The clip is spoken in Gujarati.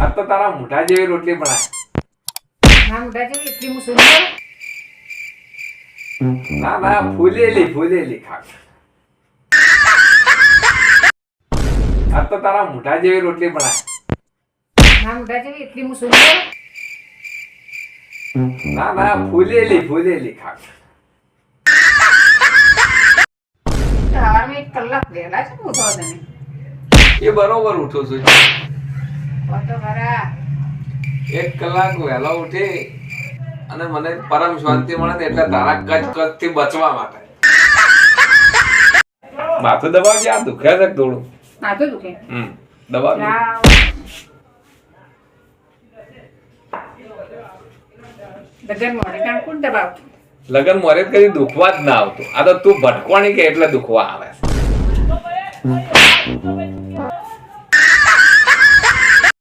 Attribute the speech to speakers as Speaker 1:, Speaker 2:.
Speaker 1: આ તો તારા મોઢા જેવી રોટલી બનાય.
Speaker 2: ના મોઢા જેવી એટલી હું સુંદર.
Speaker 1: ના ના, ફૂલેલી ખા. આ તો તારા મોઢા જેવી રોટલી બનાય.
Speaker 2: ના મોઢા જેવી એટલી હું સુંદર.
Speaker 1: ના ના, ફૂલેલી ખા.
Speaker 2: સવારમાં 1 કલાક વહેલા છે ઉઠો તને.
Speaker 1: એ બરોબર ઉઠો છું.
Speaker 2: તો ખરા.
Speaker 1: 1 કલાક વહેલા ઉઠી અને મને પરમ શાંતિ મળે ને એટલે તારા કચ થી બચવા માટે. માથું દબાવજે, આ દુખે છે થોડું.
Speaker 2: માથું દુખે.
Speaker 1: દબાવ.
Speaker 2: લગન મોડે કામ કોણ દબાવતું?
Speaker 1: લગન મોરે કરી દુખવા જ ના આવતું. આ તો તું ભટકોણી કે એટલે દુખવા આવે છે.